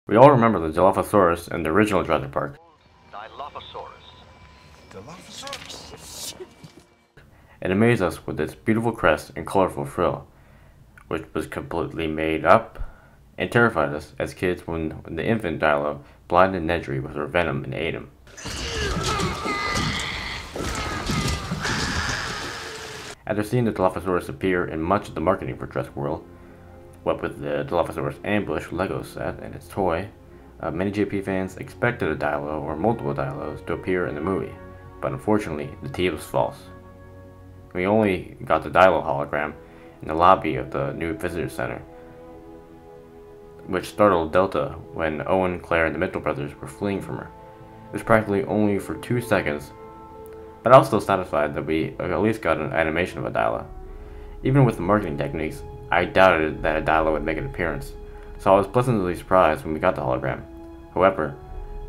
We all remember the Dilophosaurus in the original Jurassic Park. Dilophosaurus. It amazed us with its beautiful crest and colorful frill, which was completely made up, and terrified us as kids when the infant Dilo blinded Nedry with her venom and ate him. After seeing the Dilophosaurus appear in much of the marketing for Jurassic World, what with the Dilophosaurus Ambush Lego set and its toy, many JP fans expected a Dilo or multiple Dilos to appear in the movie, but unfortunately the tease was false. We only got the Dilo hologram in the lobby of the new visitor center, which startled Delta when Owen, Claire, and the Mitchell brothers were fleeing from her. It was practically only for 2 seconds, but I was still satisfied that we at least got an animation of a Dilo. Even with the marketing techniques, I doubted that a Dilo would make an appearance, so I was pleasantly surprised when we got the hologram. However,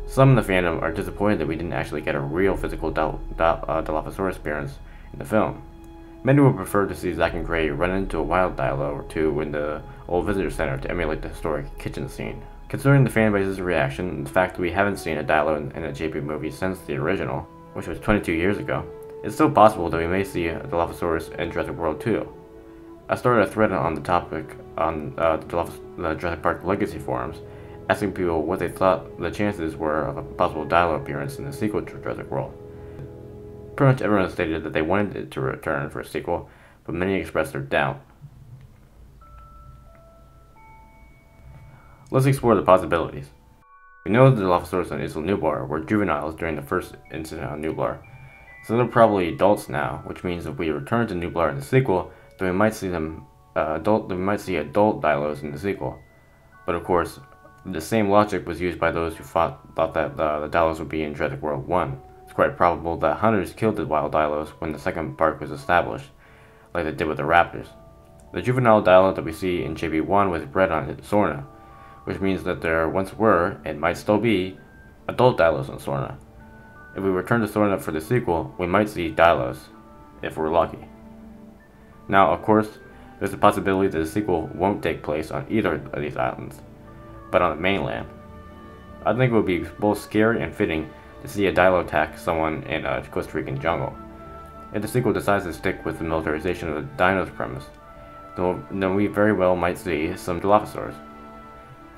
some in the fandom are disappointed that we didn't actually get a real physical Dilophosaurus appearance in the film. Many would prefer to see Zack and Gray run into a wild Dilo or two in the old visitor center to emulate the historic kitchen scene. Considering the fanbase's reaction and the fact that we haven't seen a Dilo in a JP movie since the original, which was 22 years ago, it's still possible that we may see a Dilophosaurus in Jurassic World 2. I started a thread on the topic on the Jurassic Park Legacy forums, asking people what they thought the chances were of a possible Dilo appearance in the sequel to Jurassic World. Pretty much everyone stated that they wanted it to return for a sequel, but many expressed their doubt. Let's explore the possibilities. We know that the Dilophosaurus on Isla Nublar were juveniles during the first incident on Nublar, so they're probably adults now, which means if we return to Nublar in the sequel, then we might see adult Dilos in the sequel. But of course, the same logic was used by those who thought that the Dilos would be in Jurassic World 1. It's quite probable that hunters killed the wild Dilos when the second park was established, like they did with the raptors. The juvenile Dilo that we see in JB1 was bred on Sorna, which means that there once were, and might still be, adult Dilos on Sorna. If we return to Sorna for the sequel, we might see Dilos, if we're lucky. Now, of course, there's a possibility that the sequel won't take place on either of these islands, but on the mainland. I think it would be both scary and fitting to see a Dilo attack someone in a Costa Rican jungle. If the sequel decides to stick with the militarization of the dinos premise, then we very well might see some Dilophosaurs.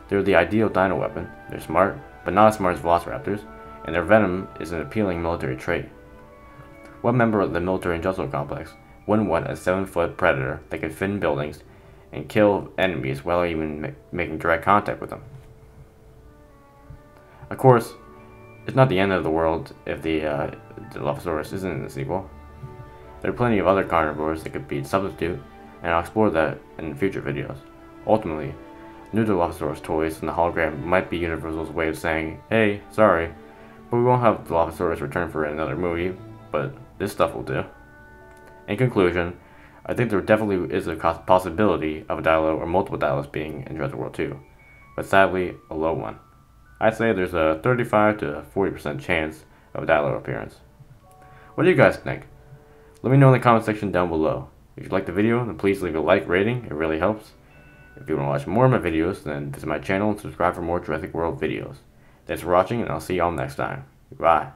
They're the ideal dino weapon, they're smart, but not as smart as velociraptors, and their venom is an appealing military trait. What member of the military industrial complex wouldn't want a 7-foot predator that could fit in buildings and kill enemies without even making direct contact with them? Of course, it's not the end of the world if the Dilophosaurus isn't in the sequel. There are plenty of other carnivores that could be a substitute, and I'll explore that in future videos. Ultimately, new Dilophosaurus toys and the hologram might be Universal's way of saying, hey, sorry, but we won't have Dilophosaurus return for another movie, but this stuff will do. In conclusion, I think there definitely is a possibility of a Dilo or multiple Dilos being in Jurassic World 2, but sadly, a low one. I'd say there's a 35 to 40% chance of a Dilo appearance. What do you guys think? Let me know in the comment section down below. If you liked the video, then please leave a like rating, it really helps. If you want to watch more of my videos, then visit my channel and subscribe for more Jurassic World videos. Thanks for watching, and I'll see y'all next time. Goodbye.